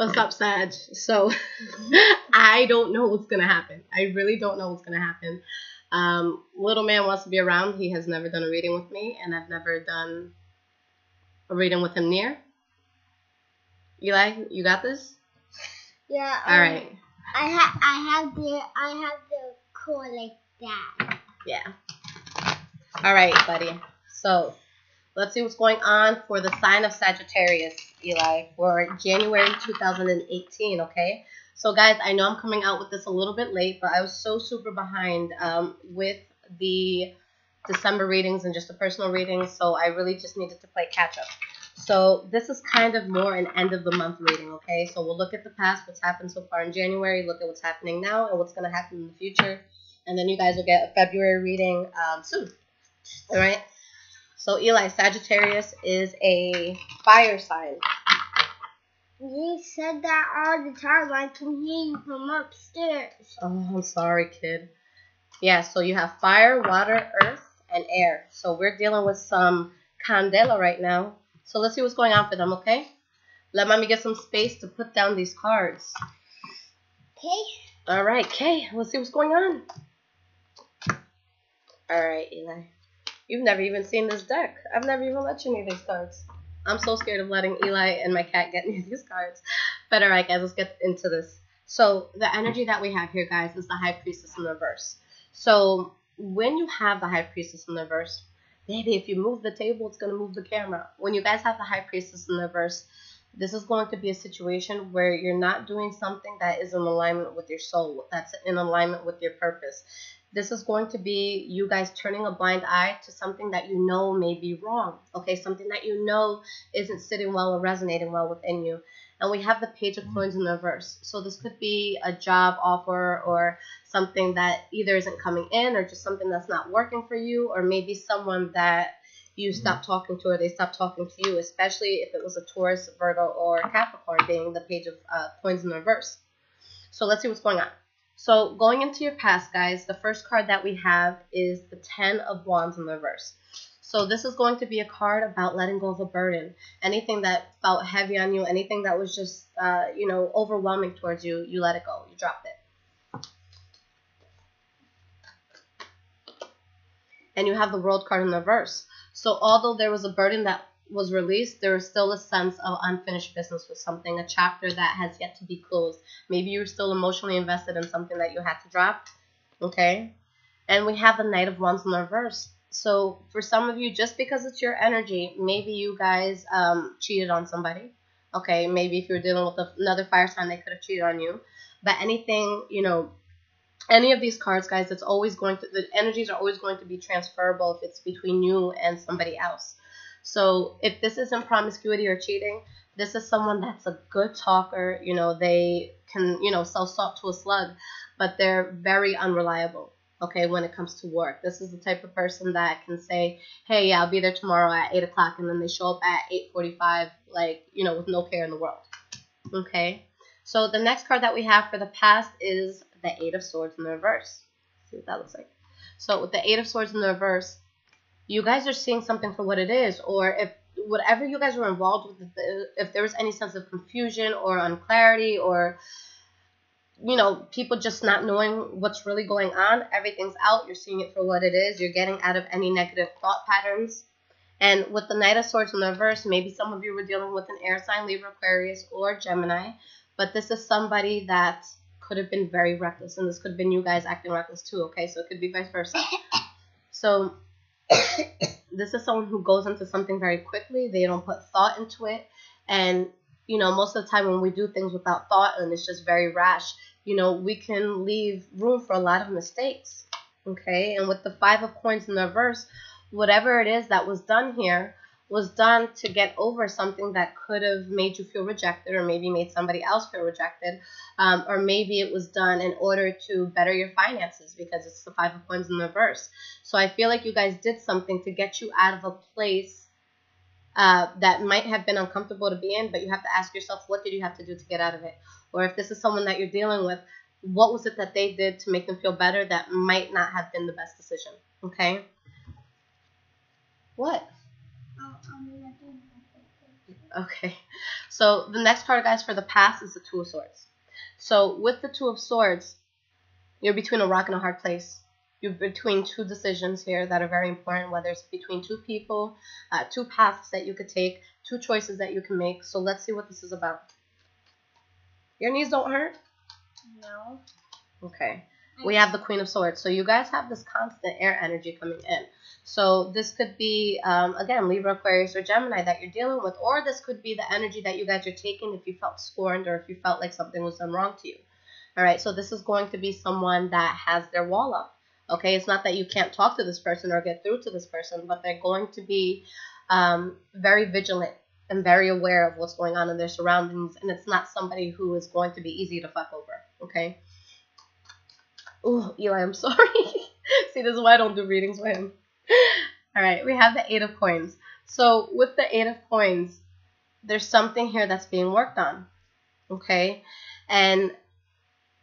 What's up, Sag? So, I don't know what's gonna happen. I really don't know what's gonna happen. Little man wants to be around. He has never done a reading with me, and I've never done a reading with him near. Eli, you got this? Yeah. All right. I have the core like that. Yeah. All right, buddy. So, let's see what's going on for the sign of Sagittarius, Eli, for January 2018, okay? So, guys, I know I'm coming out with this a little bit late, but I was so super behind with the December readings and just the personal readings, so I really just needed to play catch-up. So, this is kind of more an end-of-the-month reading, okay? So, we'll look at the past, what's happened so far in January, look at what's happening now, and what's going to happen in the future, and then you guys will get a February reading soon, all right? So, Eli, Sagittarius is a fire sign. You said that all the time. I can hear you from upstairs. Oh, I'm sorry, kid. Yeah, so you have fire, water, earth, and air. So we're dealing with some candela right now. So let's see what's going on for them, okay? Let mommy get some space to put down these cards. Okay. All right, Kay, let's see what's going on. All right, Eli. You've never even seen this deck. I've never even let you near these cards. I'm so scared of letting Eli and my cat get near these cards. But all right, guys, let's get into this. So the energy that we have here, guys, is the High Priestess in reverse. So when you have the High Priestess in reverse, baby, if you move the table, it's going to move the camera. When you guys have the High Priestess in reverse, this is going to be a situation where you're not doing something that is in alignment with your soul, that's in alignment with your purpose. This is going to be you guys turning a blind eye to something that you know may be wrong, okay? Something that you know isn't sitting well or resonating well within you. And we have the Page of Coins in reverse. So this could be a job offer or something that either isn't coming in or just something that's not working for you, or maybe someone that you stopped talking to or they stopped talking to you, especially if it was a Taurus, Virgo, or Capricorn, being the Page of Coins in reverse. So let's see what's going on. So going into your past, guys, the first card that we have is the 10 of Wands in reverse. So this is going to be a card about letting go of a burden. Anything that felt heavy on you, anything that was just, overwhelming towards you, you let it go. You dropped it. And you have the World card in reverse. So although there was a burden that was released, there is still a sense of unfinished business with something, a chapter that has yet to be closed. Maybe you're still emotionally invested in something that you had to drop, okay? And we have the Knight of Wands in reverse. So for some of you, just because it's your energy, maybe you guys cheated on somebody, okay? Maybe if you're dealing with another fire sign, they could have cheated on you. But anything, any of these cards, guys, the energies are always going to be transferable if it's between you and somebody else. So if this isn't promiscuity or cheating, this is someone that's a good talker. They can, sell salt to a slug, but they're very unreliable, okay, when it comes to work. This is the type of person that can say, hey, yeah, I'll be there tomorrow at 8 o'clock, and then they show up at 8:45, with no care in the world, okay? So the next card that we have for the past is the 8 of Swords in the reverse. Let's see what that looks like. So with the 8 of Swords in the reverse, you guys are seeing something for what it is, or if whatever you guys were involved with, if there was any sense of confusion or unclarity or, people just not knowing what's really going on, everything's out. You're seeing it for what it is. You're getting out of any negative thought patterns. And with the Knight of Swords in the reverse, maybe some of you were dealing with an air sign, Libra, Aquarius, or Gemini, but this is somebody that could have been very reckless, and this could have been you guys acting reckless too, okay? So it could be vice versa. So this is someone who goes into something very quickly. They don't put thought into it. And, most of the time when we do things without thought and it's just very rash, we can leave room for a lot of mistakes, okay? And with the 5 of Coins in the reverse, whatever it is that was done here was done to get over something that could have made you feel rejected, or maybe made somebody else feel rejected, or maybe it was done in order to better your finances because it's the 5 of Coins in the reverse. So I feel like you guys did something to get you out of a place that might have been uncomfortable to be in, but you have to ask yourself, what did you have to do to get out of it? Or if this is someone that you're dealing with, what was it that they did to make them feel better that might not have been the best decision, okay? What? Okay. So the next card, guys, for the past is the Two of Swords. So with the Two of Swords, you're between a rock and a hard place. You're between two decisions here that are very important, whether it's between two people, two paths that you could take, two choices that you can make. So let's see what this is about. Your knees don't hurt? No. Okay. We have the Queen of Swords. So you guys have this constant air energy coming in. So this could be, again, Libra, Aquarius, or Gemini that you're dealing with. Or this could be the energy that you guys are taking if you felt scorned or if you felt like something was done wrong to you. All right, so this is going to be someone that has their wall up. Okay, it's not that you can't talk to this person or get through to this person, but they're going to be very vigilant and very aware of what's going on in their surroundings, and it's not somebody who is going to be easy to fuck over, okay? Oh, Eli, I'm sorry. See, this is why I don't do readings with him. All right, we have the Eight of Coins. So with the Eight of Coins, there's something here that's being worked on, okay? And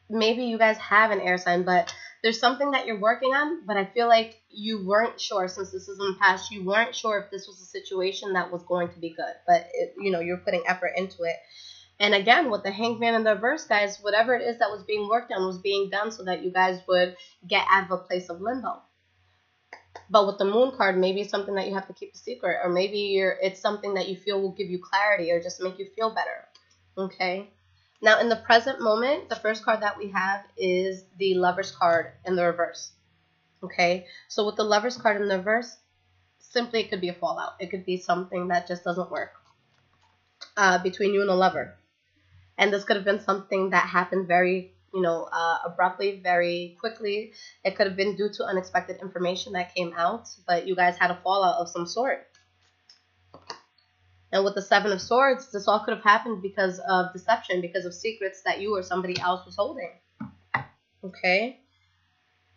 maybe you guys have an air sign, but there's something that you're working on, but I feel like you weren't sure, since this is in the past, you weren't sure if this was a situation that was going to be good, but you're putting effort into it. And again, with the Hanged Man in the reverse, guys, whatever it is that was being worked on was being done so that you guys would get out of a place of limbo. But with the Moon card, maybe it's something that you have to keep a secret, or maybe it's something that you feel will give you clarity or just make you feel better, okay? Now, in the present moment, the first card that we have is the Lover's card in the reverse, okay? So with the Lover's card in the reverse, simply it could be a fallout. It could be something that just doesn't work between you and a lover. And this could have been something that happened very, abruptly, very quickly. It could have been due to unexpected information that came out, but you guys had a fallout of some sort. And with the Seven of Swords, this all could have happened because of deception, because of secrets that you or somebody else was holding. Okay?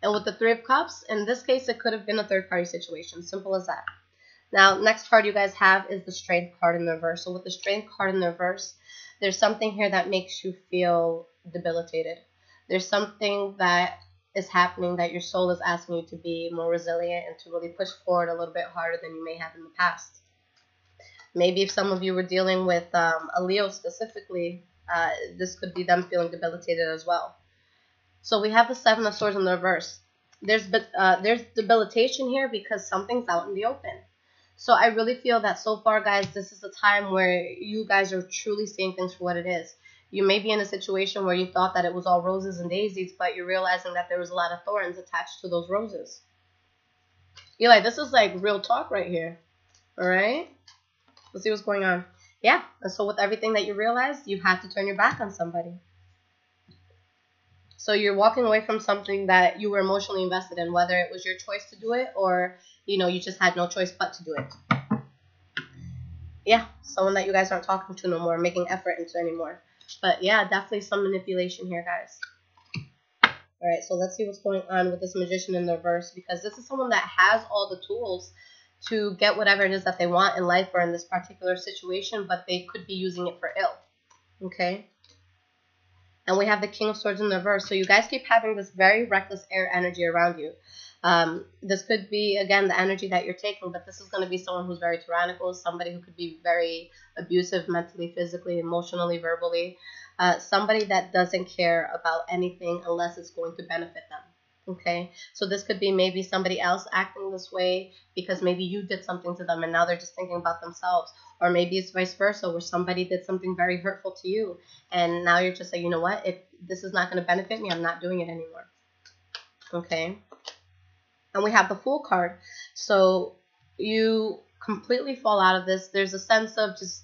And with the Three of Cups, in this case, it could have been a third-party situation. Simple as that. Now, next card you guys have is the Strength card in the reverse. So with the Strength card in the reverse, there's something here that makes you feel debilitated. There's something that is happening that your soul is asking you to be more resilient and to really push forward a little bit harder than you may have in the past. Maybe if some of you were dealing with a Leo specifically, this could be them feeling debilitated as well. So we have the Seven of Swords in the reverse. There's debilitation here because something's out in the open. So I really feel that so far, guys, this is a time where you guys are truly seeing things for what it is. You may be in a situation where you thought that it was all roses and daisies, but you're realizing that there was a lot of thorns attached to those roses. Eli, this is like real talk right here. All right? Let's see what's going on. Yeah, and so with everything that you realize, you have to turn your back on somebody. So you're walking away from something that you were emotionally invested in, whether it was your choice to do it or, you just had no choice but to do it. Yeah, someone that you guys aren't talking to no more, making effort into anymore. But yeah, definitely some manipulation here, guys. All right, so let's see what's going on with this Magician in the reverse, because this is someone that has all the tools to get whatever it is that they want in life or in this particular situation, but they could be using it for ill, okay? And we have the King of Swords in the reverse, so you guys keep having this very reckless air energy around you. This could be, again, the energy that you're taking, but this is going to be someone who's very tyrannical, somebody who could be very abusive mentally, physically, emotionally, verbally, somebody that doesn't care about anything unless it's going to benefit them. Okay, so this could be maybe somebody else acting this way because maybe you did something to them and now they're just thinking about themselves. Or maybe it's vice versa, where somebody did something very hurtful to you and now you're just like, you know what, if this is not going to benefit me, I'm not doing it anymore. Okay, and we have the Fool card. So you completely fall out of this. There's a sense of just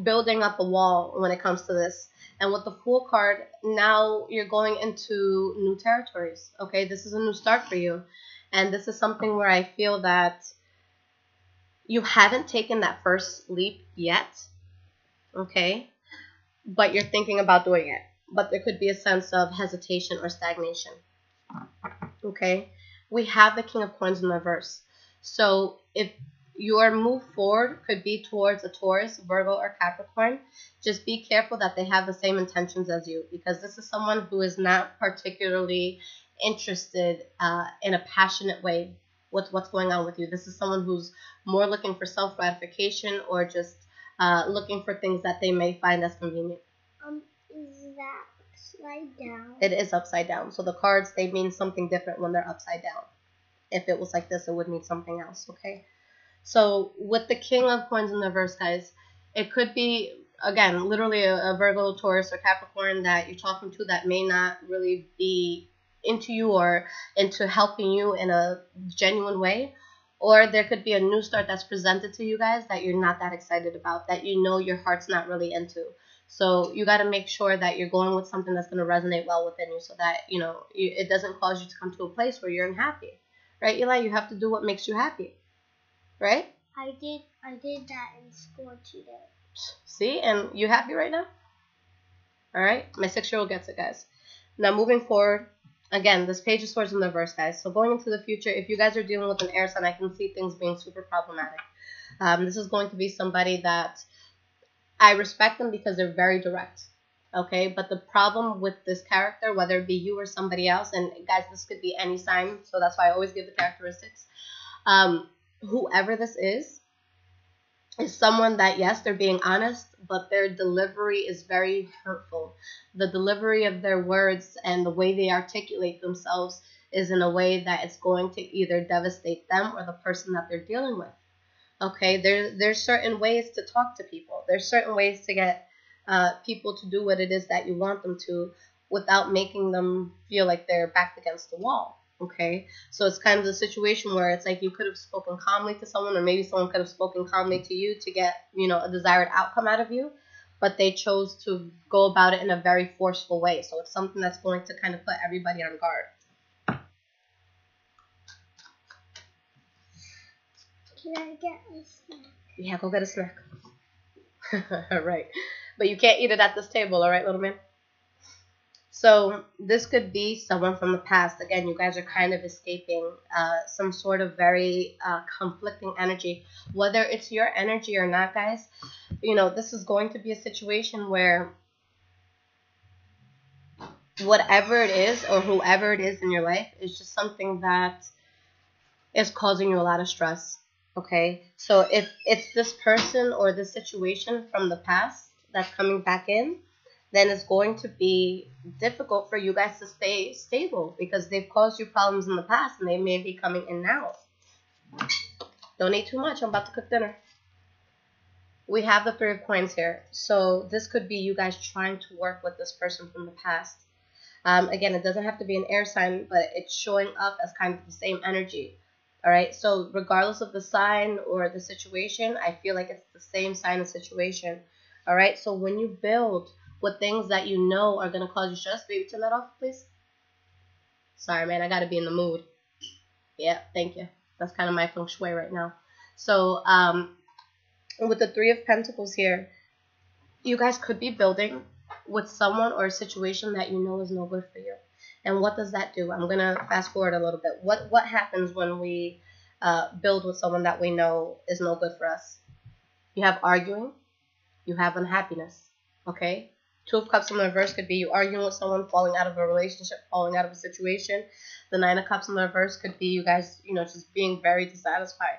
building up a wall when it comes to this. And with the Fool card, now you're going into new territories, okay? This is a new start for you. And this is something where I feel that you haven't taken that first leap yet, okay? But you're thinking about doing it. But there could be a sense of hesitation or stagnation, okay? We have the King of Coins in the reverse. So if your move forward could be towards a Taurus, Virgo, or Capricorn, just be careful that they have the same intentions as you, because this is someone who is not particularly interested in a passionate way with what's going on with you. This is someone who's more looking for self-gratification or just looking for things that they may find as convenient. Is that upside down? It is upside down. So the cards, they mean something different when they're upside down. If it was like this, it would mean something else, okay? So with the King of Coins in the reverse, guys, it could be, again, literally a Virgo, Taurus, or Capricorn that you're talking to that may not really be into you or into helping you in a genuine way. Or there could be a new start that's presented to you guys that you're not that excited about, that you know your heart's not really into. So you got to make sure that you're going with something that's going to resonate well within you so that, you know, it doesn't cause you to come to a place where you're unhappy. Right, Eli? You have to do what makes you happy. Right? I did that in school today. See? And you happy right now? All right? My 6-year-old gets it, guys. Now, moving forward, again, this Page of Swords in the reverse, guys. So going into the future, if you guys are dealing with an air sign, I can see things being super problematic. This is going to be somebody that I respect them because they're very direct. Okay? But the problem with this character, whether it be you or somebody else, and guys, this could be any sign, so that's why I always give the characteristics. Whoever this is someone that, yes, they're being honest, but their delivery is very hurtful. The delivery of their words and the way they articulate themselves is in a way that it's going to either devastate them or the person that they're dealing with. Okay, there's certain ways to talk to people. There's certain ways to get people to do what it is that you want them to without making them feel like they're backed against the wall. Okay, so it's kind of the situation where it's like you could have spoken calmly to someone, or maybe someone could have spoken calmly to you to get, you know, a desired outcome out of you, but they chose to go about it in a very forceful way. So it's something that's going to kind of put everybody on guard. Can I get a snack? Yeah, go get a snack. All right, but you can't eat it at this table, all right, little man? So this could be someone from the past. Again, you guys are kind of escaping some sort of very conflicting energy. Whether it's your energy or not, guys, you know, this is going to be a situation where whatever it is or whoever it is in your life is just something that is causing you a lot of stress. Okay? So if it's this person or this situation from the past that's coming back in, then it's going to be difficult for you guys to stay stable because they've caused you problems in the past and they may be coming in now. Don't eat too much. I'm about to cook dinner. We have the 3 of Coins here. So this could be you guys trying to work with this person from the past. Again, it doesn't have to be an air sign, but it's showing up as kind of the same energy. All right. So regardless of the sign or the situation, I feel like it's the same sign and situation. All right. So when you build with things that you know are going to cause you stress. Baby, turn that off, please. Sorry, man. I got to be in the mood. Yeah, thank you. That's kind of my feng shui right now. So, with the 3 of Pentacles here, you guys could be building with someone or a situation that you know is no good for you. And what does that do? I'm going to fast forward a little bit. What happens when we build with someone that we know is no good for us? You have arguing. You have unhappiness. Okay? 2 of Cups in the reverse could be you arguing with someone, falling out of a relationship, falling out of a situation. The 9 of Cups in the reverse could be you guys, you know, just being very dissatisfied.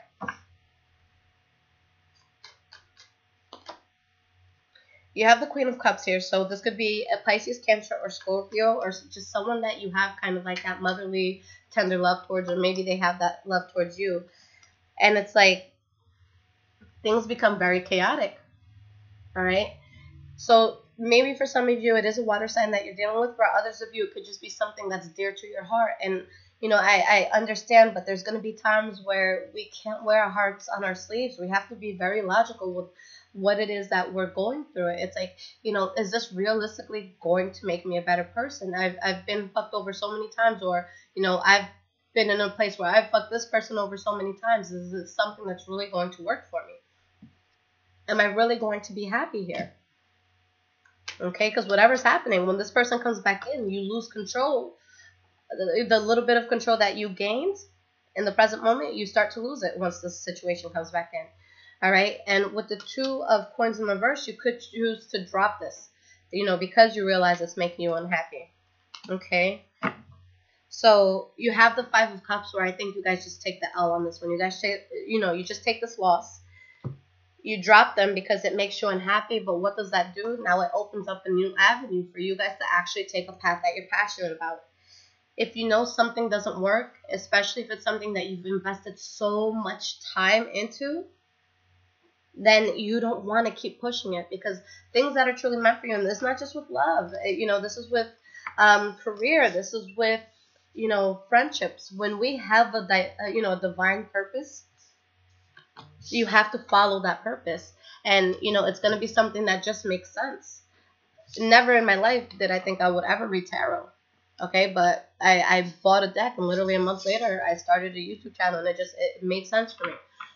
You have the Queen of Cups here, so this could be a Pisces, Cancer, or Scorpio, or just someone that you have kind of like that motherly, tender love towards, or maybe they have that love towards you. And it's like things become very chaotic. All right? So maybe for some of you, it is a water sign that you're dealing with. For others of you, it could just be something that's dear to your heart. And, you know, I understand, but there's going to be times where we can't wear our hearts on our sleeves. We have to be very logical with what it is that we're going through. It's like, you know, is this realistically going to make me a better person? I've been fucked over so many times, or, you know, I've been in a place where I've fucked this person over so many times. Is it something that's really going to work for me? Am I really going to be happy here? Okay, because whatever's happening, when this person comes back in, you lose control. The little bit of control that you gained in the present moment, you start to lose it once this situation comes back in. All right, and with the 2 of Coins in reverse, you could choose to drop this, you know, because you realize it's making you unhappy. Okay, so you have the 5 of Cups, where I think you guys just take the L on this one. You guys take, you know, you just take this loss. You drop them because it makes you unhappy, but what does that do? Now it opens up a new avenue for you guys to actually take a path that you're passionate about. If you know something doesn't work, especially if it's something that you've invested so much time into, then you don't want to keep pushing it, because things that are truly meant for you, and it's not just with love, this is with career, this is with, friendships. When we have a divine purpose, you have to follow that purpose. And, it's going to be something that just makes sense. Never in my life did I think I would ever read tarot. Okay, but I bought a deck, and literally a month later, I started a YouTube channel, and it made sense for me.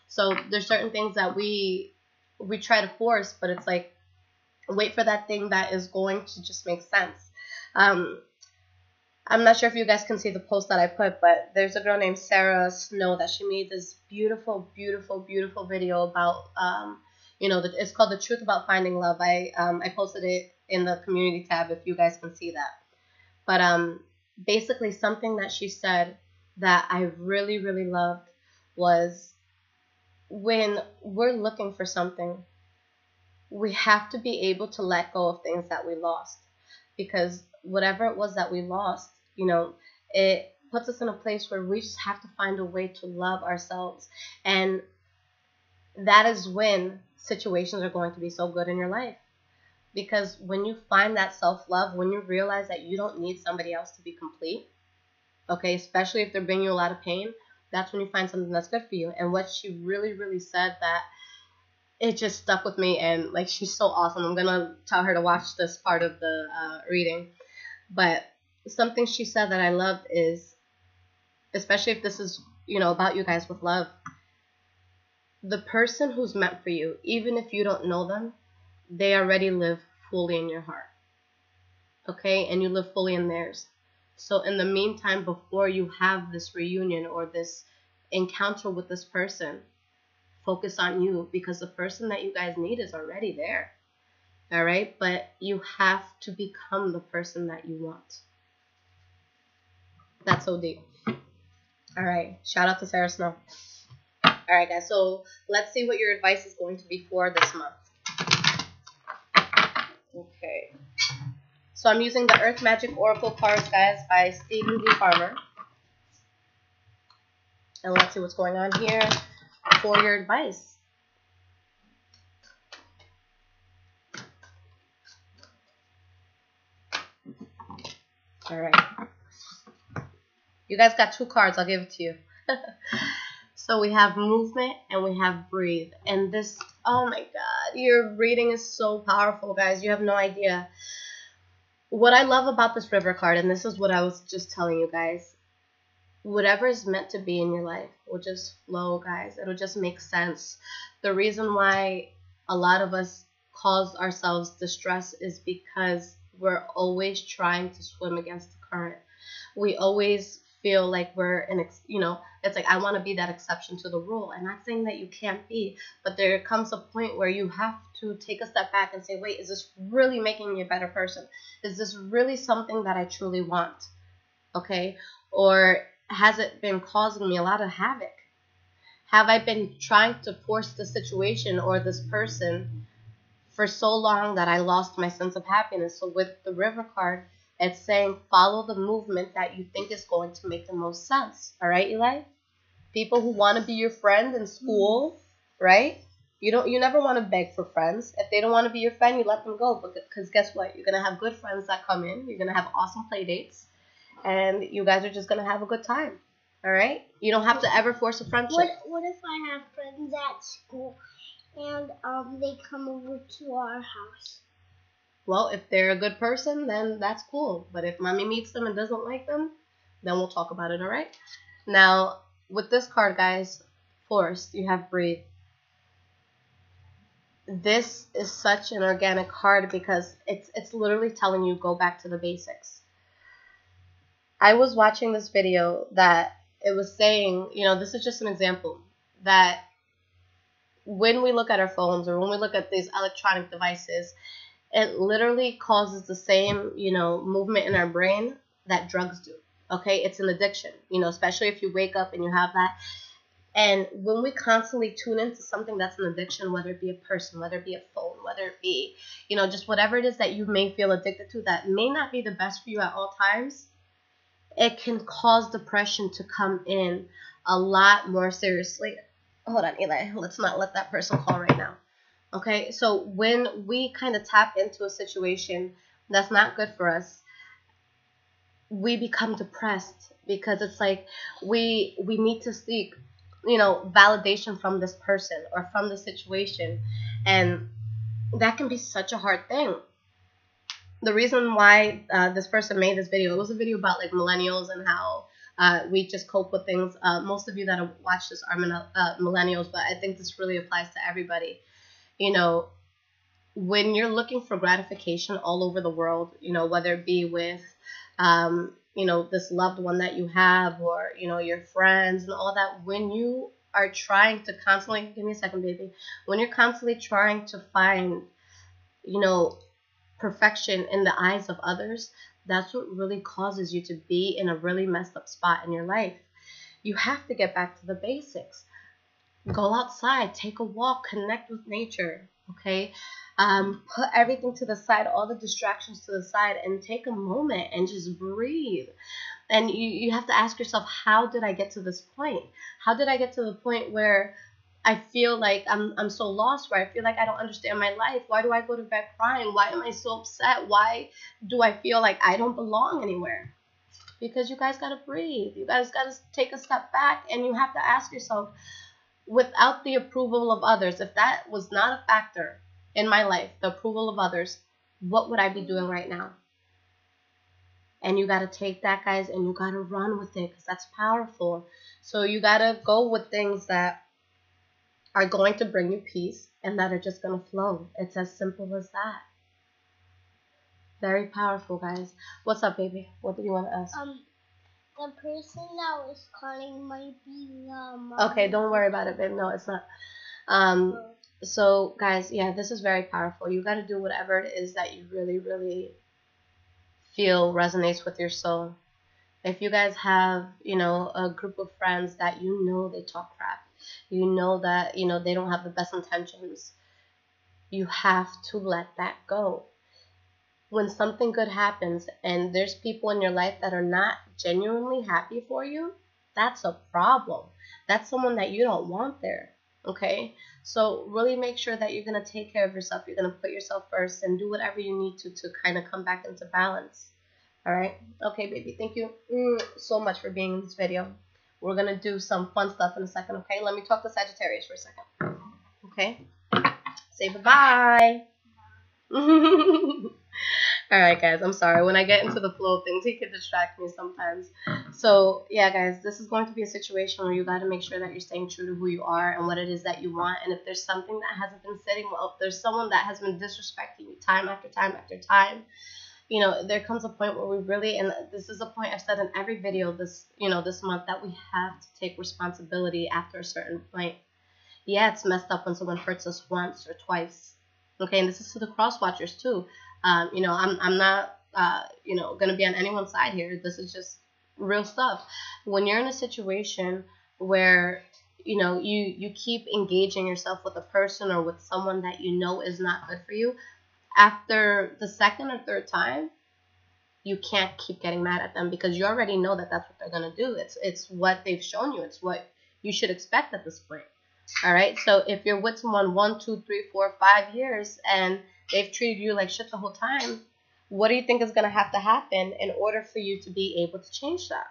So there's certain things that we try to force, but it's like, wait for that thing that is going to just make sense. I'm not sure if you guys can see the post that I put, but there's a girl named Sarah Snow that she made this beautiful, beautiful, beautiful video about, it's called The Truth About Finding Love. I posted it in the community tab if you guys can see that. But basically something that she said that I really, really loved was, when we're looking for something, we have to be able to let go of things that we lost. Because whatever it was that we lost, it puts us in a place where we just have to find a way to love ourselves. And that is when situations are going to be so good in your life. Because when you find that self-love, when you realize that you don't need somebody else to be complete, okay, especially if they're bringing you a lot of pain, that's when you find something that's good for you. And what she really, really said, that it just stuck with me, and like, she's so awesome. I'm gonna tell her to watch this part of the reading. But something she said that I loved is, especially if this is, about you guys with love, the person who's meant for you, even if you don't know them, they already live fully in your heart. Okay? And you live fully in theirs. So in the meantime, before you have this reunion or this encounter with this person, focus on you, because the person that you guys need is already there. All right? But you have to become the person that you want. That's so deep. All right. Shout out to Sarah Snow. All right, guys. So let's see what your advice is going to be for this month. Okay. So I'm using the Earth Magic Oracle cards, guys, by Stephen D. Farmer. And let's see what's going on here for your advice. All right. You guys got 2 cards. I'll give it to you. So we have movement and we have breathe. And this, oh my God, your reading is so powerful, guys. You have no idea. What I love about this river card, and this is what I was just telling you guys, whatever is meant to be in your life will just flow, guys. It'll just make sense. The reason why a lot of us cause ourselves distress is because we're always trying to swim against the current. We always feel like we're it's like, I want to be that exception to the rule. I'm not saying that you can't be, but there comes a point where you have to take a step back and say, wait, is this really making me a better person? Is this really something that I truly want? Okay? Or has it been causing me a lot of havoc? Have I been trying to force the situation or this person for so long that I lost my sense of happiness? So with the river card, it's saying follow the movement that you think is going to make the most sense. All right, Eli? People who want to be your friend in school, right? You never want to beg for friends. If they don't want to be your friend, you let them go. Because guess what? You're going to have good friends that come in. You're going to have awesome play dates. And you guys are just going to have a good time. All right? You don't have to ever force a friendship. What if I have friends at school and they come over to our house? Well, if they're a good person, then that's cool. But if mommy meets them and doesn't like them, then we'll talk about it, all right? Now, with this card, guys, forced, you have breathe. This is such an organic card because it's literally telling you go back to the basics. I was watching this video that it was saying, this is just an example, that when we look at our phones or when we look at these electronic devices, it literally causes the same, movement in our brain that drugs do. Okay, it's an addiction, especially if you wake up and you have that. And when we constantly tune into something that's an addiction, whether it be a person, whether it be a phone, whether it be, just whatever it is that you may feel addicted to that may not be the best for you at all times, it can cause depression to come in a lot more seriously. Hold on, Eli. Let's not let that person call right now. Okay, so when we kind of tap into a situation that's not good for us, we become depressed because it's like we need to seek validation from this person or from the situation, and that can be such a hard thing. The reason why this person made this video, it was a video about like millennials and how we just cope with things. Most of you that have watched this are millennials, but I think this really applies to everybody. When you're looking for gratification all over the world, whether it be with this loved one that you have, or your friends and all that, when you are trying to constantly, give me a second, baby, when you're constantly trying to find perfection in the eyes of others, that's what really causes you to be in a really messed up spot in your life. You have to get back to the basics. Go outside, take a walk, connect with nature, okay? Put everything to the side, all the distractions to the side, and take a moment and just breathe. And you have to ask yourself, how did I get to this point? How did I get to the point where I feel like I'm so lost, where I feel like I don't understand my life? Why do I go to bed crying? Why am I so upset? Why do I feel like I don't belong anywhere? Because you guys got to breathe. You guys got to take a step back, and you have to ask yourself, without the approval of others, if that was not a factor in my life, the approval of others, what would I be doing right now? And you got to take that, guys, and you got to run with it, because that's powerful. So you got to go with things that are going to bring you peace and that are just going to flow. It's as simple as that. Very powerful, guys. What's up, baby? What do you want to ask? The person that was calling might be Okay, don't worry about it, babe. No, it's not. So, guys, yeah, this is very powerful. You got to do whatever it is that you really, really feel resonates with your soul. If you guys have, a group of friends that they talk crap, that, they don't have the best intentions, you have to let that go. When something good happens and there's people in your life that are not genuinely happy for you, that's a problem. That's someone that you don't want there, okay? So really make sure that you're going to take care of yourself. You're going to put yourself first and do whatever you need to kind of come back into balance, all right? Okay, baby, thank you so much for being in this video. We're going to do some fun stuff in a second, okay? Let me talk to Sagittarius for a second, okay? Say bye-bye. All right, guys, I'm sorry. When I get into the flow of things, he can distract me sometimes. So, yeah, guys, this is going to be a situation where you got to make sure that you're staying true to who you are and what it is that you want. And if there's something that hasn't been sitting well, if there's someone that has been disrespecting you time after time after time, there comes a point where we really, and this is a point I've said in every video this month, that we have to take responsibility after a certain point. Yeah, it's messed up when someone hurts us once or twice. Okay, and this is to the cross watchers too. I'm not gonna be on anyone's side here. This is just real stuff. When you're in a situation where you keep engaging yourself with a person or with someone that is not good for you, after the second or third time, you can't keep getting mad at them, because you already know that that's what they're gonna do. It's what they've shown you. It's what you should expect at this point. All right, so if you're with someone 1, 2, 3, 4, 5 years and they've treated you like shit the whole time, what do you think is going to have to happen in order for you to be able to change that?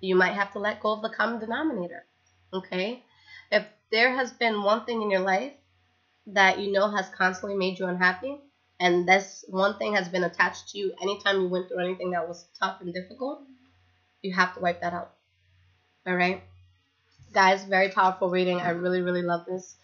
You might have to let go of the common denominator, okay? If there has been one thing in your life that has constantly made you unhappy, and this one thing has been attached to you anytime you went through anything that was tough and difficult, you have to wipe that out, all right? Guys, very powerful reading. I really, really love this.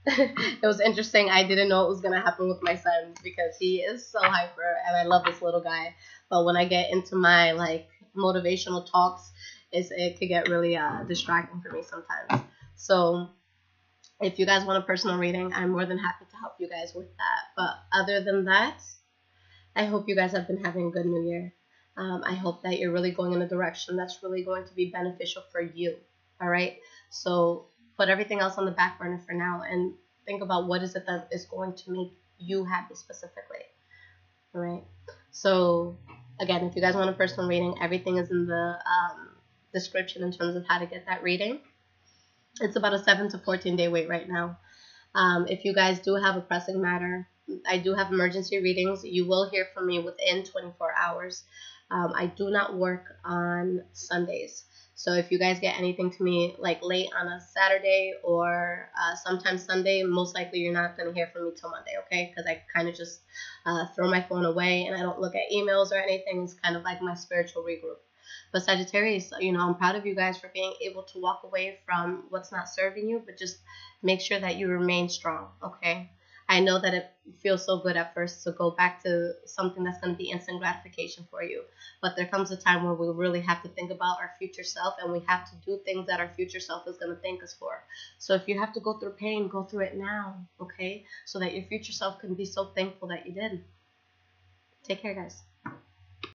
It was interesting. I didn't know it was going to happen with my son, because he is so hyper, and I love this little guy. But when I get into my, motivational talks, it could get really distracting for me sometimes. So if you guys want a personal reading, I'm more than happy to help you guys with that. But other than that, I hope you guys have been having a good New Year. I hope that you're really going in a direction that's really going to be beneficial for you. All right. So put everything else on the back burner for now and think about what is it that is going to make you happy specifically. All right. So again, if you guys want a personal reading, everything is in the description in terms of how to get that reading. It's about a 7 to 14 day wait right now. If you guys do have a pressing matter, I do have emergency readings. You will hear from me within 24 hours. I do not work on Sundays. So if you guys get anything to me like late on a Saturday or sometime Sunday, most likely you're not going to hear from me till Monday, okay? Because I kind of just throw my phone away and I don't look at emails or anything. It's kind of like my spiritual regroup. But Sagittarius, I'm proud of you guys for being able to walk away from what's not serving you, but just make sure that you remain strong, okay? I know that it feels so good at first to go back to something that's going to be instant gratification for you. But there comes a time where we really have to think about our future self, and we have to do things that our future self is going to thank us for. So if you have to go through pain, go through it now, okay? So that your future self can be so thankful that you did. Take care, guys.